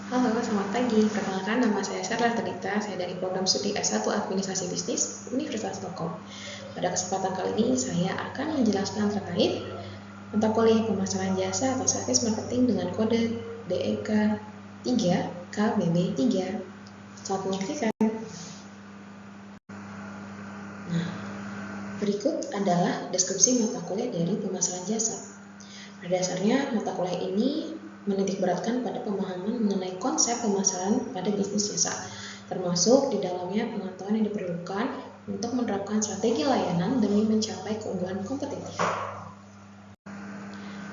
Halo, selamat pagi. Perkenalkan, nama saya Sarah Tadita. Saya dari program studi S1 Administrasi Bisnis Universitas Stockholm. Pada kesempatan kali ini, saya akan menjelaskan terkait mata kuliah pemasaran jasa atau service marketing dengan kode DEK 3 KBB 3. Selamat menyaksikan. Nah, berikut adalah deskripsi mata kuliah dari pemasaran jasa. Pada dasarnya, mata kuliah ini menitikberatkan pada pemahaman mengenai konsep pemasaran pada bisnis jasa, termasuk di dalamnya pengetahuan yang diperlukan untuk menerapkan strategi layanan demi mencapai keunggulan kompetitif.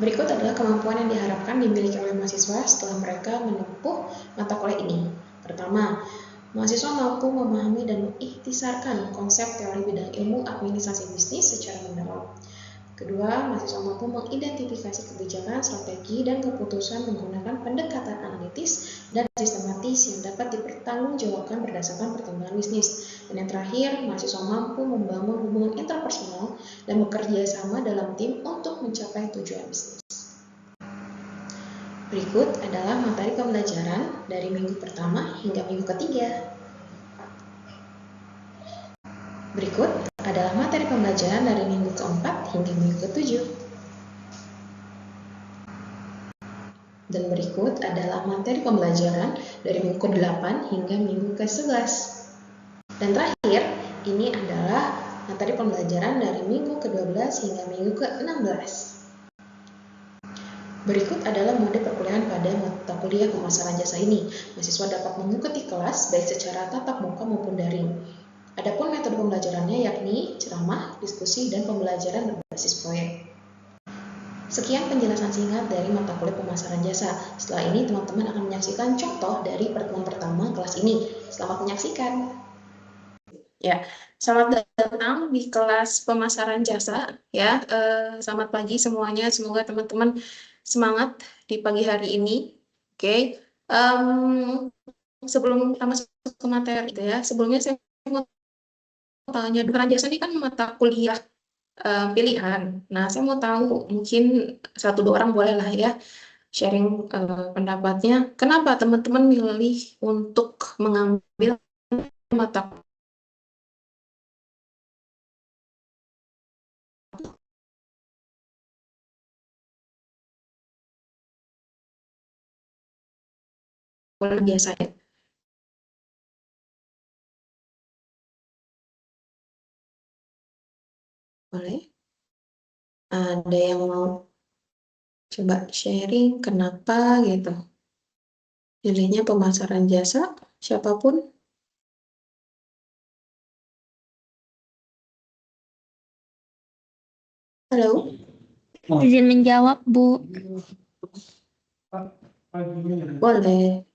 Berikut adalah kemampuan yang diharapkan dimiliki oleh mahasiswa setelah mereka menempuh mata kuliah ini. Pertama, mahasiswa mampu memahami dan mengikhtisarkan konsep teori bidang ilmu administrasi bisnis secara mendalam. Kedua, mahasiswa mampu mengidentifikasi kebijakan, strategi, dan keputusan menggunakan pendekatan analitis dan sistematis yang dapat dipertanggungjawabkan berdasarkan perkembangan bisnis. Dan yang terakhir, mahasiswa mampu membangun hubungan interpersonal dan bekerja sama dalam tim untuk mencapai tujuan bisnis. Berikut adalah materi pembelajaran dari minggu pertama hingga minggu ketiga. Berikut adalah materi pembelajaran dari minggu keempat hingga minggu ketujuh. Dan berikut adalah materi pembelajaran dari minggu ke-8 hingga minggu ke-11. Dan terakhir, ini adalah materi pembelajaran dari minggu ke-12 hingga minggu ke-16. Berikut adalah mode perkuliahan pada mata kuliah pemasaran jasa ini. Mahasiswa dapat mengikuti kelas baik secara tatap muka maupun daring. Adapun metode pembelajarannya yakni ceramah, diskusi, dan pembelajaran berbasis proyek. Sekian penjelasan singkat dari mata kuliah pemasaran jasa. Setelah ini, teman-teman akan menyaksikan contoh dari pertemuan pertama kelas ini. Selamat menyaksikan. Ya, selamat datang di kelas pemasaran jasa. Ya, selamat pagi semuanya. Semoga teman-teman semangat di pagi hari ini. Oke, sebelum kita masuk ke materi, ya, sebelumnya saya mau tanya, pemasaran jasa ini kan mata kuliah pilihan. Nah, saya mau tahu, mungkin satu dua orang boleh lah ya sharing pendapatnya. Kenapa teman-teman milih untuk mengambil mata kuliah biasa ya? Boleh? Ada yang mau coba sharing kenapa gitu? Pilihnya pemasaran jasa, siapapun? Halo? Izin menjawab, Bu. Boleh.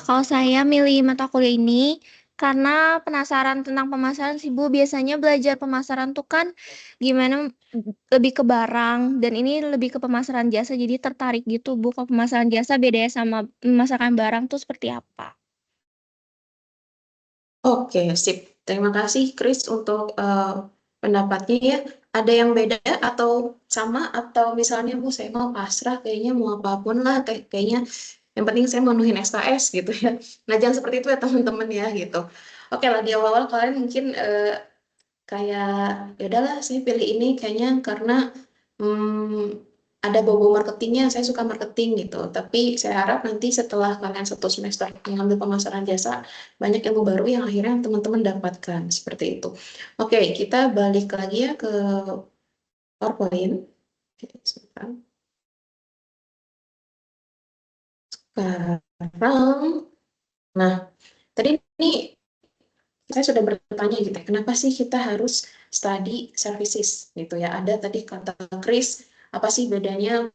Kalau saya milih mata kuliah ini karena penasaran tentang pemasaran sih, Bu. Biasanya belajar pemasaran tuh kan gimana lebih ke barang, dan ini lebih ke pemasaran jasa, jadi tertarik gitu, Bu. Kalau pemasaran jasa bedanya sama pemasaran barang tuh seperti apa? Oke, sip. Terima kasih, Chris, untuk pendapatnya ya. Ada yang beda atau sama, atau misalnya, Bu, saya mau pasrah, kayaknya mau apapun lah, kayaknya yang penting saya memenuhin SKS gitu ya. Nah, jangan seperti itu ya teman-teman ya gitu. Oke lah, di awal-awal kalian mungkin kayak ya udahlah saya pilih ini kayaknya karena ada bobo marketingnya, saya suka marketing gitu. Tapi saya harap nanti setelah kalian satu semester mengambil pemasaran jasa, banyak ilmu baru yang akhirnya teman-teman dapatkan seperti itu. Oke, kita balik lagi ya ke PowerPoint. Oke, sebentar. Sekarang, nah tadi ini saya sudah bertanya gitu, kenapa sih kita harus study services gitu ya? Ada tadi kata Chris, apa sih bedanya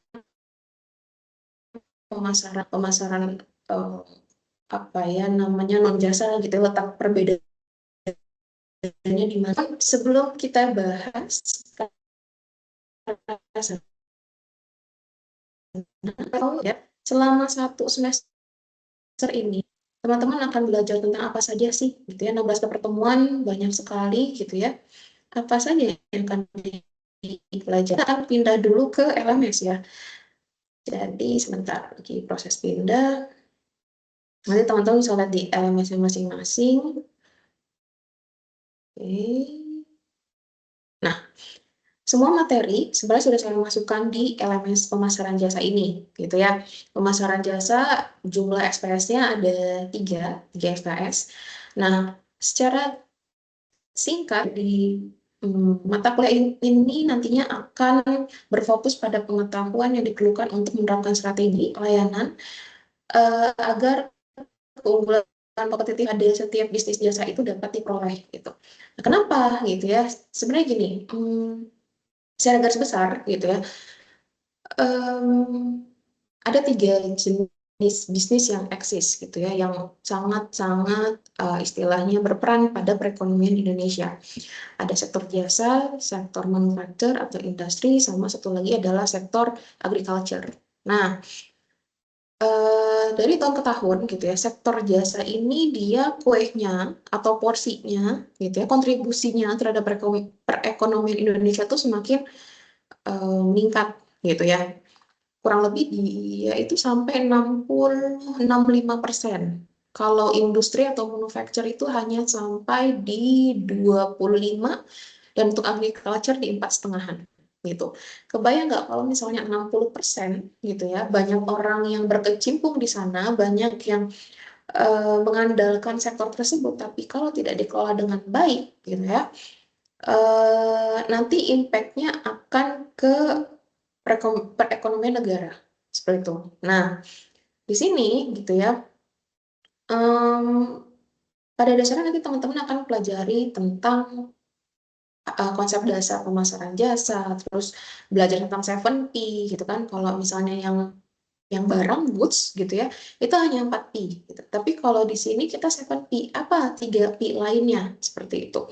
pemasaran eh, apa ya namanya non jasa gitu, letak perbedaannya di mana? Sebelum kita bahas ya, selama satu semester ini teman-teman akan belajar tentang apa saja sih gitu ya, 16 pertemuan banyak sekali gitu ya. Apa saja yang akan dipelajari? Kita akan pindah dulu ke LMS ya. Jadi sebentar lagi proses pindah. Nanti teman-teman bisa lihat di LMS masing-masing. Oke. Nah, semua materi sebenarnya sudah saya masukkan di LMS pemasaran jasa ini, gitu ya. Pemasaran jasa jumlah SPS-nya ada 3 SPS. Nah, secara singkat di mata kuliah ini nantinya akan berfokus pada pengetahuan yang diperlukan untuk menerapkan strategi pelayanan agar keunggulan kompetitif pada setiap bisnis jasa itu dapat diperoleh gitu. Nah, kenapa gitu ya? Sebenarnya gini, secara garis besar gitu ya, ada 3 jenis bisnis yang eksis gitu ya, yang sangat-sangat istilahnya berperan pada perekonomian Indonesia. Ada sektor jasa, sektor manufaktur atau industri, sama satu lagi adalah sektor agriculture. Nah, dari tahun ke tahun gitu ya, sektor jasa ini dia kuehnya atau porsinya gitu ya, kontribusinya terhadap perekonomian Indonesia tuh semakin meningkat gitu ya. Kurang lebih dia itu sampai 65%. Kalau industri atau manufacture itu hanya sampai di 25, dan untuk agriculture di 4,5-an gitu. Kebayang nggak kalau misalnya 60% gitu ya, banyak orang yang berkecimpung di sana, banyak yang mengandalkan sektor tersebut, tapi kalau tidak dikelola dengan baik gitu ya, nanti impact-nya akan ke perekonomian negara seperti itu. Nah, di sini gitu ya, pada dasarnya nanti teman-teman akan pelajari tentang konsep dasar pemasaran jasa, terus belajar tentang 7P gitu kan. Kalau misalnya yang barang goods gitu ya, itu hanya 4P gitu. Tapi kalau di sini kita 7P, apa 3P lainnya seperti itu.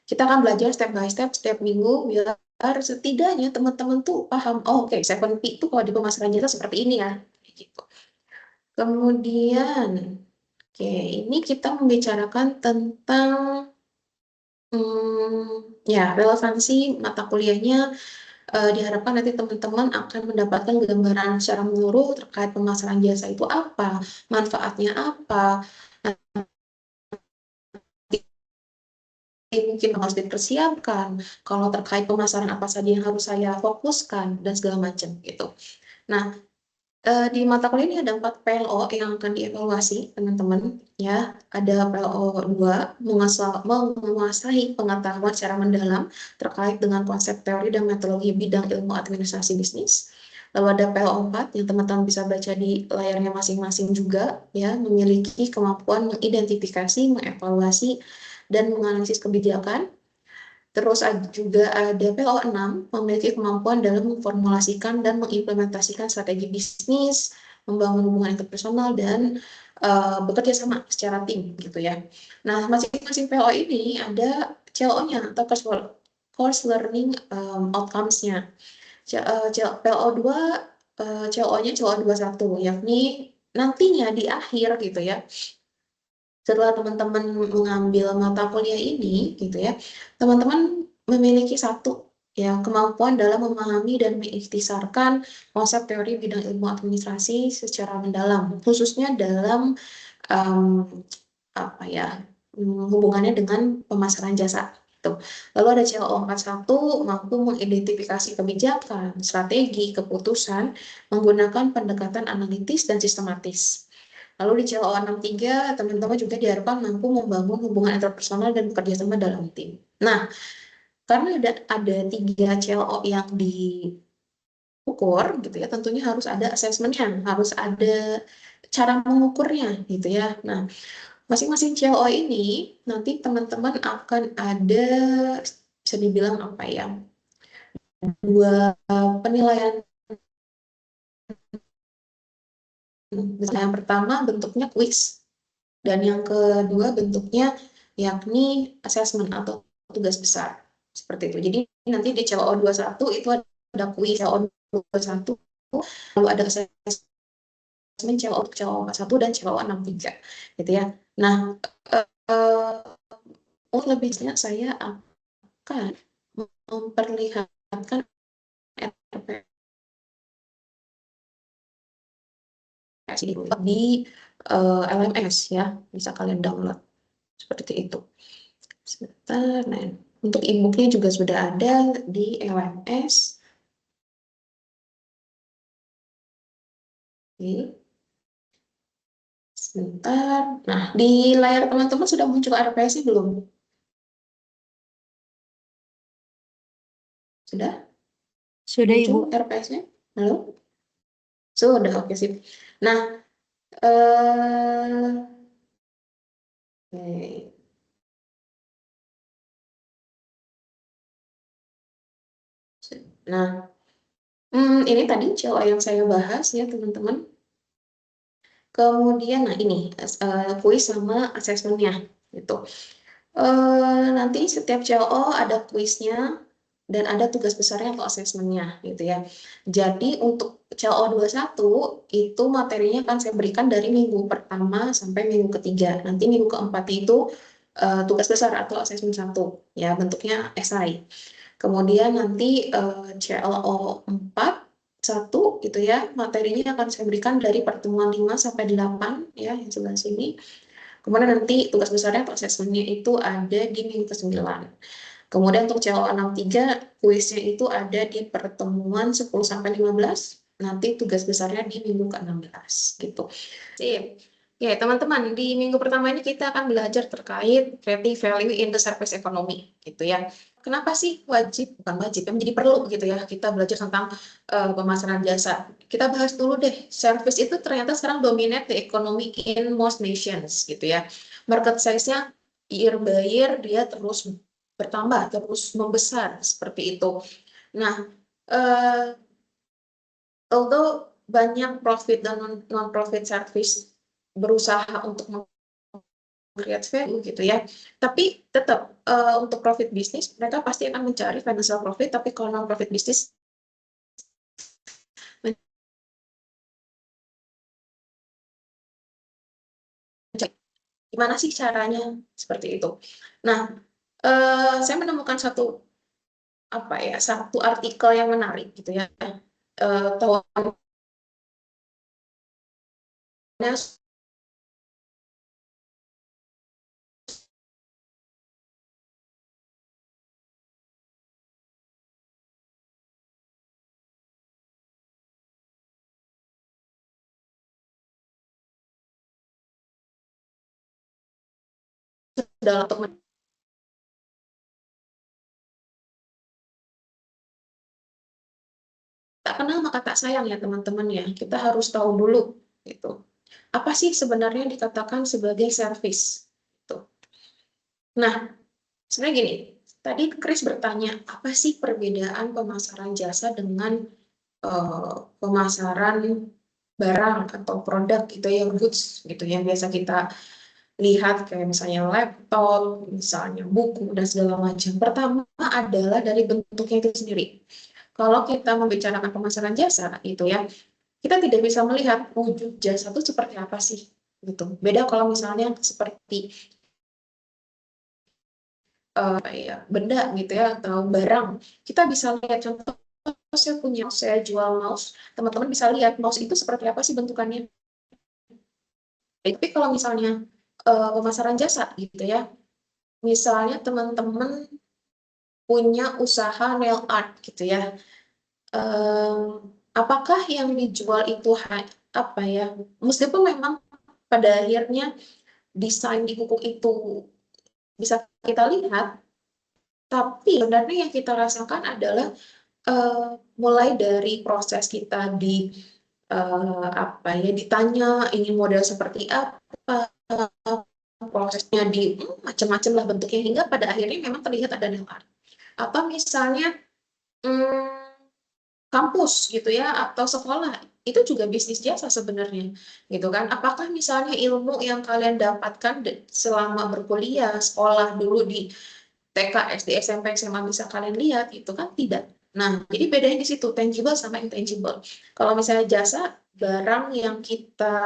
Kita akan belajar step by step setiap minggu biar setidaknya teman-teman tuh paham, oh oke, 7P itu kalau di pemasaran jasa seperti ini ya, gitu. Kemudian, oke, ini kita membicarakan tentang ya relevansi mata kuliahnya. Diharapkan nanti teman-teman akan mendapatkan gambaran secara menyeluruh terkait pemasaran jasa itu apa, manfaatnya apa, mungkin harus dipersiapkan, kalau terkait pemasaran apa saja yang harus saya fokuskan, dan segala macam gitu. Nah, di mata kuliah ini ada 4 PLO yang akan dievaluasi, teman-teman. Ya, ada PLO 2, menguasai pengetahuan secara mendalam terkait dengan konsep teori dan metodologi bidang ilmu administrasi bisnis. Lalu ada PLO 4 yang teman-teman bisa baca di layarnya masing-masing juga, ya, memiliki kemampuan mengidentifikasi, mengevaluasi, dan menganalisis kebijakan. Terus juga ada PLO 6, memiliki kemampuan dalam memformulasikan dan mengimplementasikan strategi bisnis, membangun hubungan interpersonal, dan bekerja sama secara tim gitu ya. Nah, masing-masing PLO ini ada CLO-nya atau course learning outcomes-nya. PLO 2, CLO-nya CLO 21, yakni nantinya di akhir gitu ya, setelah teman-teman mengambil mata kuliah ini gitu ya, teman-teman memiliki satu ya kemampuan dalam memahami dan mengikhtisarkan konsep teori bidang ilmu administrasi secara mendalam, khususnya dalam um, apa ya, hubungannya dengan pemasaran jasa. Gitu. Lalu ada CLO 41, mampu mengidentifikasi kebijakan, strategi, keputusan menggunakan pendekatan analitis dan sistematis. Lalu di CLO 63, teman-teman juga diharapkan mampu membangun hubungan interpersonal dan bekerja sama dalam tim. Nah, karena ada 3 CLO yang diukur gitu ya, tentunya harus ada assessment-nya, harus ada cara mengukurnya gitu ya. Nah, masing-masing CLO ini nanti teman-teman akan ada, bisa dibilang apa ya, 2 penilaian. Yang pertama bentuknya quiz, dan yang kedua bentuknya yakni assessment atau tugas besar. Seperti itu. Jadi nanti di CLO 21 itu ada quiz CLO 21, lalu ada assessment CLO 41 dan CLO 63 gitu ya. Nah, lebihnya saya akan memperlihatkan RPS RPS di LMS ya, bisa kalian download seperti itu. Sebentar, nah untuk e-booknya juga sudah ada di LMS. Oke. Sebentar, nah di layar teman-teman sudah muncul RPS-nya belum? Sudah? Sudah, Ibu. Muncul RPS-nya? Halo? Sudah, oke sip. Nah, oke. Nah, ini tadi CLO yang saya bahas ya teman-teman. Kemudian, nah ini kuis sama asesmennya gitu. Nanti setiap CLO ada kuisnya dan ada tugas besarnya atau asesmennya gitu ya. Jadi untuk CLO 21 itu materinya akan saya berikan dari minggu pertama sampai minggu ketiga. Nanti minggu keempat itu tugas besar atau asesmen 1 ya, bentuknya esai. Kemudian nanti CLO 4 1 gitu ya, materinya akan saya berikan dari pertemuan 5 sampai 8 ya, yang sebelah sini. Kemudian nanti tugas besarnya atau asesmennya itu ada di minggu ke-9. Kemudian untuk CLO 63, kuisnya itu ada di pertemuan 10 sampai 15, nanti tugas besarnya di minggu ke-16 gitu. Sip. Oke, teman-teman, di minggu pertama ini kita akan belajar terkait creating value in the service economy gitu ya. Kenapa sih wajib, bukan wajib, ya menjadi perlu gitu ya, kita belajar tentang pemasaran jasa. Kita bahas dulu deh, service itu ternyata sekarang dominate the economy in most nations gitu ya. Market size-nya year by year dia terus bertambah, terus membesar seperti itu. Nah, although banyak profit dan non-profit service berusaha untuk create value gitu ya. Tapi tetap untuk profit bisnis mereka pasti akan mencari financial profit, tapi kalau non profit bisnis gimana sih caranya seperti itu. Nah, saya menemukan satu artikel yang menarik gitu ya. Tahunnya sudah untuk tak kenal maka tak sayang ya teman-teman ya. Kita harus tahu dulu gitu. Apa sih sebenarnya dikatakan sebagai service? Gitu. Nah, sebenarnya gini, tadi Chris bertanya, apa sih perbedaan pemasaran jasa dengan pemasaran barang atau produk gitu ya, goods gitu yang biasa kita lihat kayak misalnya laptop, misalnya buku dan segala macam. Pertama adalah dari bentuknya itu sendiri. Kalau kita membicarakan pemasaran jasa itu ya, kita tidak bisa melihat wujud jasa itu seperti apa sih gitu. Beda kalau misalnya seperti benda gitu ya atau barang, kita bisa lihat contoh saya jual mouse, teman-teman bisa lihat mouse itu seperti apa sih bentukannya. Tapi kalau misalnya pemasaran jasa gitu ya, misalnya teman-teman punya usaha nail art gitu ya, apakah yang dijual itu apa ya, meskipun memang pada akhirnya desain di buku itu bisa kita lihat, tapi sebenarnya yang kita rasakan adalah mulai dari proses kita ditanya ingin model seperti apa, prosesnya di macam-macam lah bentuknya hingga pada akhirnya memang terlihat ada nail art. Atau misalnya kampus gitu ya atau sekolah itu juga bisnis jasa sebenarnya gitu kan. Apakah misalnya ilmu yang kalian dapatkan selama berkuliah sekolah dulu di TK, SD, SMP, SMA bisa kalian lihat itu kan tidak. Nah, jadi bedanya di situ tangible sama intangible. Kalau misalnya jasa barang yang kita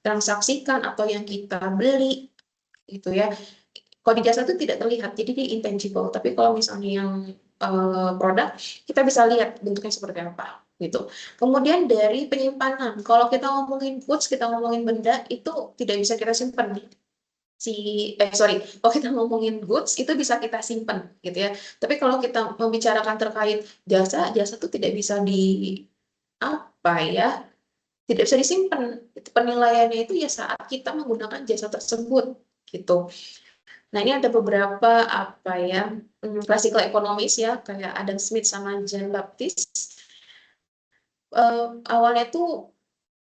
transaksikan atau yang kita beli gitu ya. Kalau di jasa itu tidak terlihat, jadi di intangible. Tapi kalau misalnya yang produk, kita bisa lihat bentuknya seperti apa. gitu. Kemudian dari penyimpanan, kalau kita ngomongin goods, kita ngomongin benda, itu tidak bisa kita simpan nih. Kalau kita ngomongin goods itu bisa kita simpan gitu ya. Tapi kalau kita membicarakan terkait jasa, jasa itu tidak bisa apa ya, tidak bisa disimpan. Penilaiannya itu ya saat kita menggunakan jasa tersebut gitu. Nah, ini ada beberapa apa ya, classical economist ya, kayak Adam Smith sama Jean Baptiste. Awalnya tuh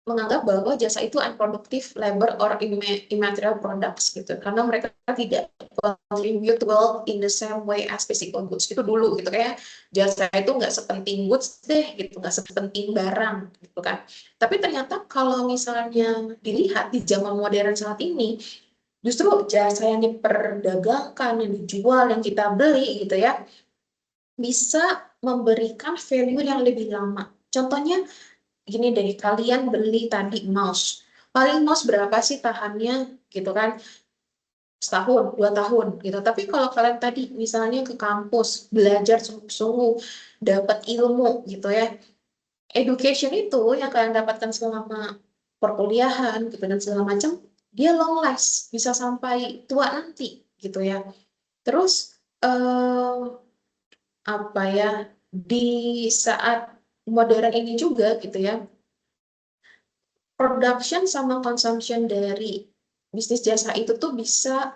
menganggap bahwa jasa itu unproductive labor or immaterial products gitu, karena mereka tidak contribute well in the same way as physical goods. Itu dulu gitu, kayak jasa itu nggak sepenting goods deh gitu, nggak sepenting barang gitu kan. Tapi ternyata kalau misalnya dilihat di zaman modern saat ini, justru jasa yang diperdagangkan, yang dijual, yang kita beli gitu ya, bisa memberikan value yang lebih lama. Contohnya gini deh, kalian beli tadi mouse. Paling mouse berapa sih tahannya gitu kan? Setahun, 2 tahun gitu. Tapi kalau kalian tadi misalnya ke kampus, belajar sungguh-sungguh, dapat ilmu gitu ya. Education itu yang kalian dapatkan selama perkuliahan gitu dan segala macam, dia long last, bisa sampai tua nanti gitu ya. Terus apa ya, di saat modern ini juga gitu ya, production sama consumption dari bisnis jasa itu tuh bisa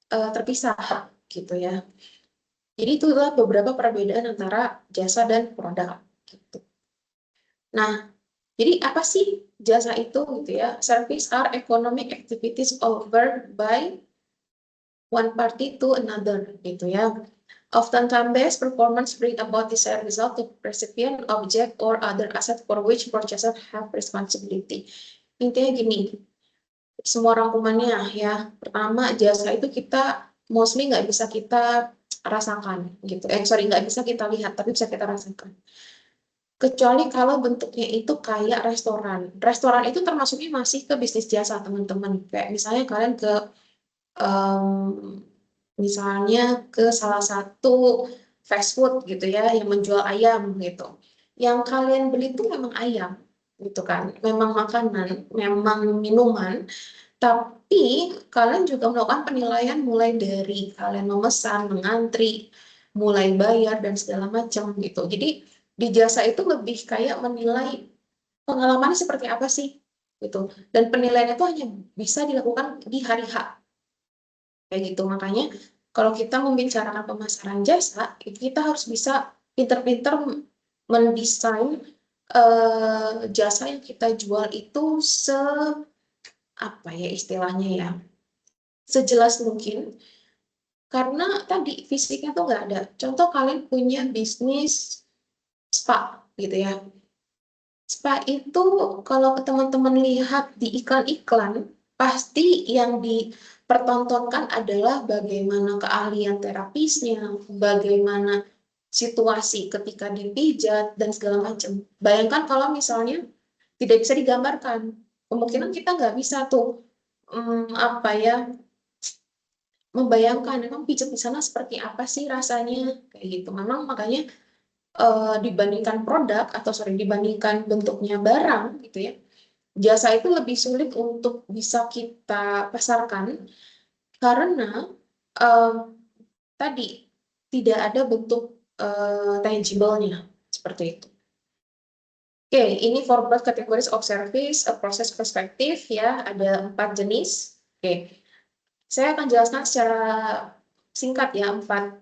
terpisah gitu ya. Jadi itulah beberapa perbedaan antara jasa dan produk gitu. Nah, jadi apa sih jasa itu gitu ya? Service are economic activities offered by one party to another gitu ya. Oftentimes, performance bring about desired result to recipient, object, or other asset for which purchaser have responsibility. Intinya gini, semua rangkumannya ya. Pertama, jasa itu kita mostly nggak bisa kita rasakan gitu. Sorry, nggak bisa kita lihat, tapi bisa kita rasakan. Kecuali kalau bentuknya itu kayak restoran. Restoran itu termasuknya masih ke bisnis jasa, teman-teman. Kayak misalnya kalian ke misalnya ke salah satu fast food gitu ya, yang menjual ayam gitu. Yang kalian beli itu memang ayam gitu kan, memang makanan, memang minuman, tapi kalian juga melakukan penilaian mulai dari kalian memesan, mengantri, mulai bayar dan segala macam gitu. Jadi di jasa itu lebih kayak menilai pengalamannya seperti apa sih gitu. Dan penilaian itu hanya bisa dilakukan di hari H kayak gitu. Makanya kalau kita membicarakan pemasaran jasa, kita harus bisa pinter-pinter mendesain jasa yang kita jual itu apa ya istilahnya ya, sejelas mungkin, karena tadi fisiknya tuh nggak ada. Contoh kalian punya bisnis spa gitu ya. Spa itu kalau teman-teman lihat di iklan-iklan, pasti yang dipertontonkan adalah bagaimana keahlian terapisnya, bagaimana situasi ketika dipijat, dan segala macam. Bayangkan kalau misalnya tidak bisa digambarkan, kemungkinan kita nggak bisa tuh apa ya, membayangkan memang pijat di sana seperti apa sih rasanya kayak gitu. Memang makanya dibandingkan produk atau dibandingkan bentuknya barang gitu ya, jasa itu lebih sulit untuk bisa kita pasarkan karena eh, tadi tidak ada bentuk tangible-nya seperti itu. Oke, ini for both categories of service, a process perspective ya, ada 4 jenis. Oke, saya akan jelaskan secara singkat ya 4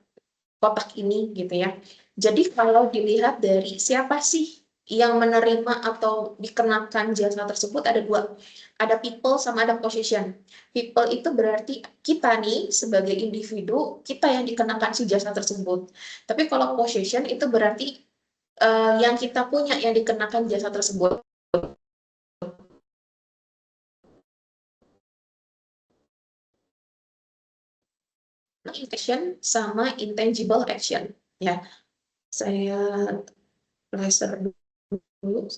kotak ini gitu ya. Jadi kalau dilihat dari siapa sih yang menerima atau dikenakan jasa tersebut, ada 2. Ada people sama ada possession. People itu berarti kita nih sebagai individu, kita yang dikenakan si jasa tersebut. Tapi kalau possession itu berarti yang kita punya yang dikenakan jasa tersebut. Action sama intangible action ya. Saya laser dulu.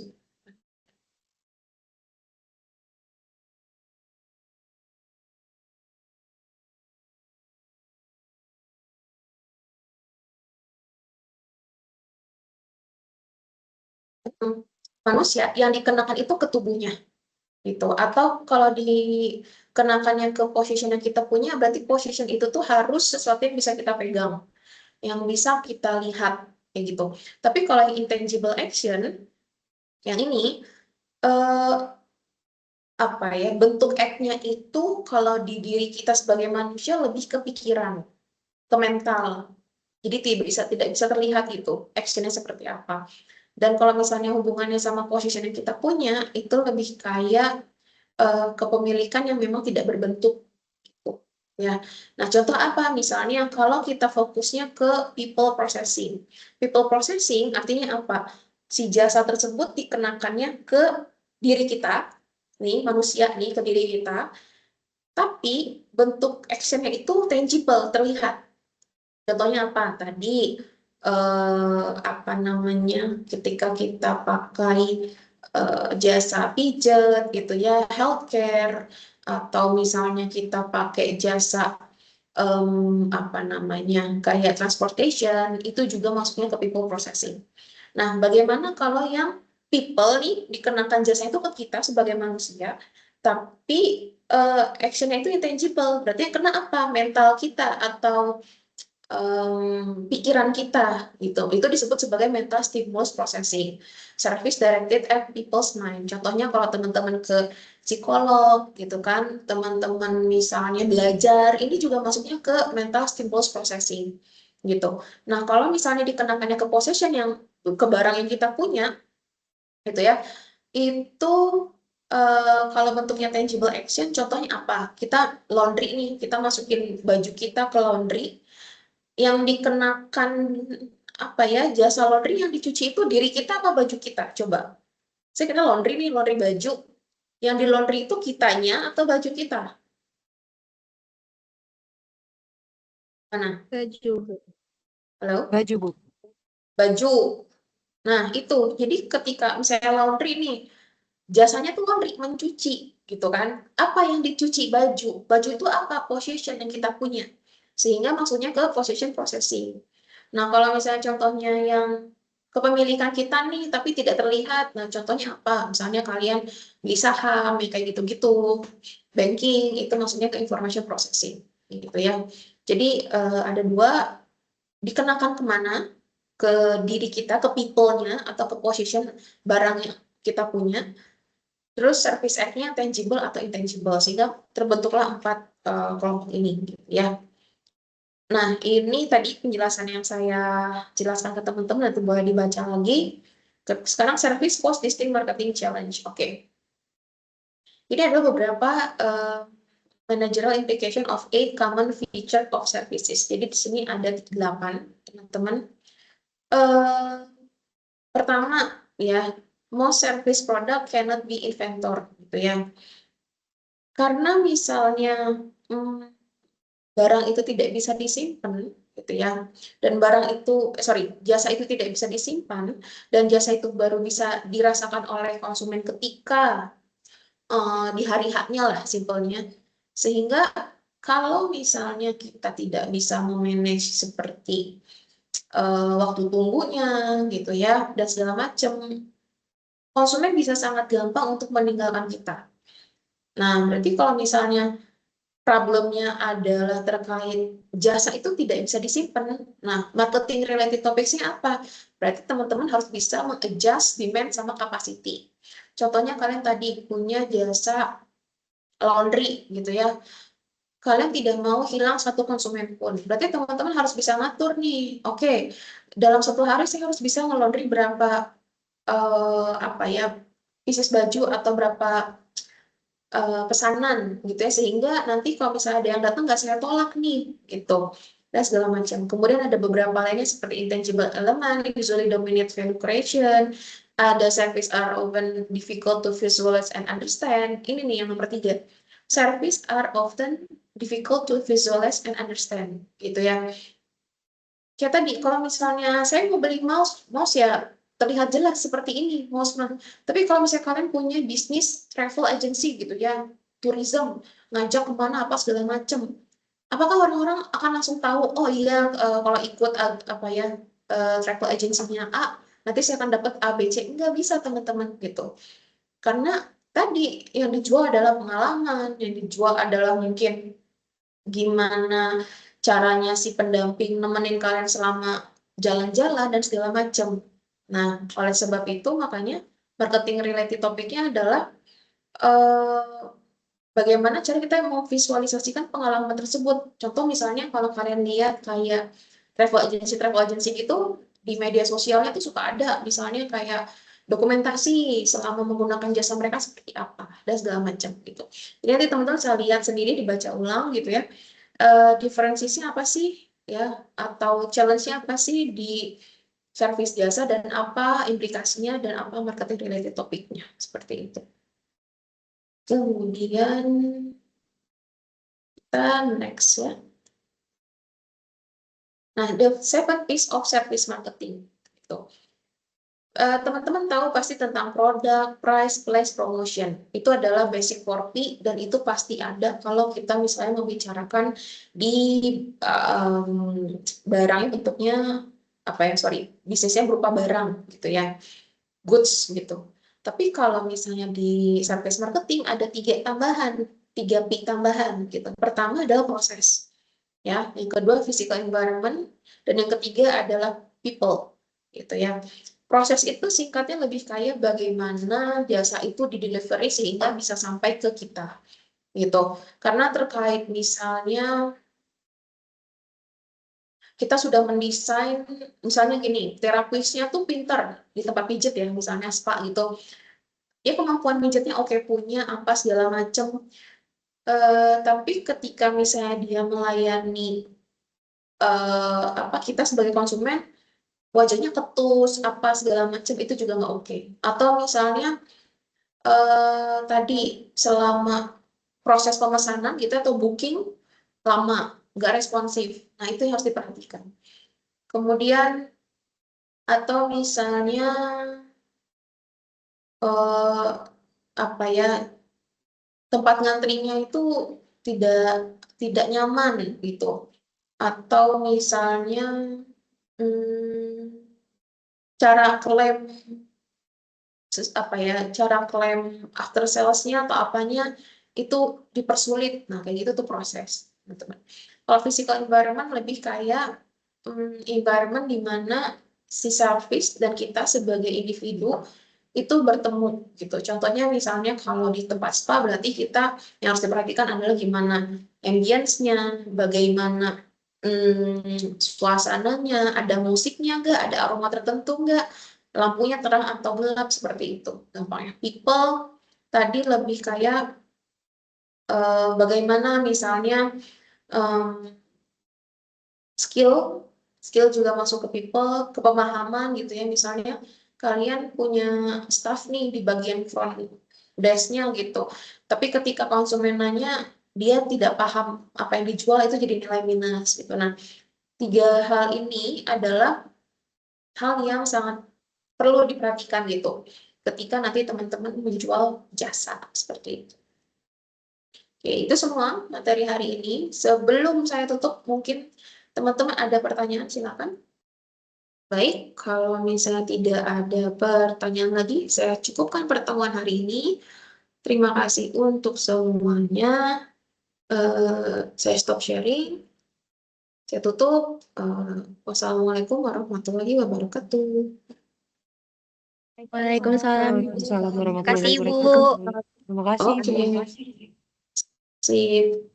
manusia yang dikenakan itu ke tubuhnya gitu. Atau kalau dikenakannya ke position yang kita punya, berarti position itu tuh harus sesuatu yang bisa kita pegang, yang bisa kita lihat kayak gitu. Tapi kalau yang intangible action yang ini eh, apa ya, bentuk act-nya itu kalau di diri kita sebagai manusia lebih ke pikiran, ke mental. Jadi tidak bisa terlihat itu action-nya seperti apa. Dan kalau misalnya hubungannya sama position yang kita punya, itu lebih kayak kepemilikan yang memang tidak berbentuk gitu. Ya. Nah, contoh apa? Misalnya kalau kita fokusnya ke people processing. People processing artinya apa? Si jasa tersebut dikenakannya ke diri kita, nih manusia nih ke diri kita, tapi bentuk actionnya itu tangible, terlihat. Contohnya apa? Tadi apa namanya? Ketika kita pakai jasa pijat gitu ya, healthcare, atau misalnya kita pakai jasa apa namanya kayak transportation, itu juga masuknya ke people processing. Nah, bagaimana kalau yang people nih dikenakan jasa itu ke kita sebagai manusia, tapi actionnya itu intangible, berarti yang kena apa? Mental kita atau pikiran kita gitu. Itu disebut sebagai mental stimulus processing. Service directed at people's mind. Contohnya kalau teman-teman ke psikolog gitu kan, teman-teman misalnya belajar, ini juga masuknya ke mental stimulus processing gitu. Nah, kalau misalnya dikenakannya ke possession yang ke barang yang kita punya gitu ya, itu kalau bentuknya tangible action, contohnya apa? Kita laundry nih, kita masukin baju kita ke laundry, yang dikenakan apa ya, jasa laundry yang dicuci itu diri kita apa baju kita? Coba. Saya kira laundry nih, laundry baju. Yang di laundry itu kitanya atau baju kita? Mana? Baju. Halo? Baju, Bu. Baju. Nah, itu. Jadi ketika misalnya laundry nih, jasanya tuh laundry, mencuci gitu kan. Apa yang dicuci? Baju. Baju itu apa? Possession yang kita punya. Sehingga maksudnya ke possession processing. Nah, kalau misalnya contohnya yang kepemilikan kita nih, tapi tidak terlihat. Nah, contohnya apa? Misalnya kalian beli saham, ya kayak gitu-gitu. Banking, itu maksudnya ke information processing. Gitu ya. Jadi, ada dua, dikenakan kemana? Ke diri kita, ke people-nya, atau ke position barang yang kita punya. Terus service act-nya tangible atau intangible. Sehingga terbentuklah 4 kelompok ini. Gitu ya. Nah, ini tadi penjelasan yang saya jelaskan ke teman-teman, nanti boleh dibaca lagi. Sekarang service cost distinct marketing challenge. Oke. Ini adalah beberapa managerial implication of 8 common feature of services. Jadi di sini ada 8, teman-teman. Pertama, ya, most service product cannot be inventor, gitu ya. Karena misalnya barang itu tidak bisa disimpan, gitu ya, dan barang itu jasa itu tidak bisa disimpan, dan jasa itu baru bisa dirasakan oleh konsumen ketika di hari haknya lah simpelnya. Sehingga kalau misalnya kita tidak bisa memanage seperti waktu tunggunya gitu ya dan segala macam, konsumen bisa sangat gampang untuk meninggalkan kita. Nah, berarti kalau misalnya problemnya adalah terkait jasa itu tidak bisa disimpan. Nah, marketing related topics-nya apa? Berarti teman-teman harus bisa mengadjust demand sama capacity. Contohnya kalian tadi punya jasa laundry gitu ya. Kalian tidak mau hilang satu konsumen pun. Berarti teman-teman harus bisa ngatur nih. Oke, dalam satu hari saya harus bisa nge-laundry berapa apa ya, pieces baju atau berapa pesanan gitu ya, sehingga nanti kalau misalnya ada yang datang nggak saya tolak nih gitu dan segala macam. Kemudian ada beberapa lainnya seperti intangible element, usually dominate value creation, ada service are often difficult to visualize and understand. Ini nih yang nomor 3, service are often difficult to visualize and understand gitu ya. Kayak tadi, kalau misalnya saya mau beli mouse ya terlihat jelas seperti ini mouse-nya. Tapi kalau misalnya kalian punya bisnis travel agency gitu ya, tourism, ngajak kemana apa segala macam, apakah orang-orang akan langsung tahu, oh iya kalau ikut apa ya travel agency-nya A, nanti saya akan dapat A, B, C. Nggak bisa teman-teman gitu. Karena tadi yang dijual adalah pengalaman, yang dijual adalah mungkin gimana caranya si pendamping nemenin kalian selama jalan-jalan dan segala macam. Nah, oleh sebab itu makanya marketing related topiknya adalah eh, bagaimana cara kita memvisualisasikan pengalaman tersebut. Contoh misalnya kalau kalian lihat kayak travel agency gitu di media sosialnya tuh suka ada misalnya kayak dokumentasi selama menggunakan jasa mereka seperti apa dan segala macam gitu. Jadi nanti teman-teman bisa lihat sendiri dibaca ulang gitu ya. Diferensiasinya apa sih ya atau challenge-nya apa sih di service jasa dan apa implikasinya dan apa marketing related topiknya seperti itu. Kemudian kita next ya. Nah, the 7 piece of service marketing. Gitu. Teman-teman tahu pasti tentang produk, price, place, promotion. Itu adalah basic 4P dan itu pasti ada kalau kita misalnya membicarakan di barang bentuknya apa ya, sorry, bisnisnya berupa barang gitu ya, goods gitu. Tapi kalau misalnya di service marketing ada 3 P tambahan gitu. Pertama adalah proses, ya. Yang kedua physical environment dan yang ketiga adalah people, gitu ya. Proses itu singkatnya lebih kayak bagaimana jasa itu di-delivery sehingga bisa sampai ke kita, gitu. Karena terkait misalnya kita sudah mendesain, misalnya gini, terapisnya tuh pinter di tempat pijat ya, misalnya spa gitu. Ya kemampuan pijatnya oke, punya apa segala macem. Tapi ketika misalnya dia melayani apa kita sebagai konsumen, wajahnya ketus, apa segala macam itu juga nggak oke. Atau misalnya tadi selama proses pemesanan gitu atau booking lama, nggak responsif. Nah itu yang harus diperhatikan. Kemudian atau misalnya eh, apa ya tempat ngantrinya itu tidak tidak nyaman gitu. Atau misalnya cara klaim apa ya cara klaim after salesnya atau apanya itu dipersulit. Nah kayak gitu tuh proses teman-teman. Kalau physical environment lebih kayak environment di mana si service dan kita sebagai individu itu bertemu gitu. Contohnya misalnya kalau di tempat spa berarti kita yang harus diperhatikan adalah gimana ambience-nya, bagaimana suasananya, ada musiknya nggak, ada aroma tertentu nggak, lampunya terang atau gelap seperti itu. Gampangnya people tadi lebih kayak bagaimana misalnya skill skill juga masuk ke people, ke pemahaman gitu ya. Misalnya kalian punya staff nih di bagian front desk-nya gitu. Tapi ketika konsumen nanya, dia tidak paham apa yang dijual, itu jadi nilai minus gitu. Nah, 3 hal ini adalah hal yang sangat perlu diperhatikan gitu ketika nanti teman-teman menjual jasa seperti itu. Oke, itu semua materi hari ini. Sebelum saya tutup, mungkin teman-teman ada pertanyaan, silakan. Baik, kalau misalnya tidak ada pertanyaan lagi, saya cukupkan pertemuan hari ini. Terima kasih untuk semuanya. Saya stop sharing. Saya tutup. Wassalamualaikum warahmatullahi wabarakatuh. Waalaikumsalam. Waalaikumsalam Terima warahmatullahi kasih, Ibu. wabarakatuh. Terima kasih, Oke, Bu. sip.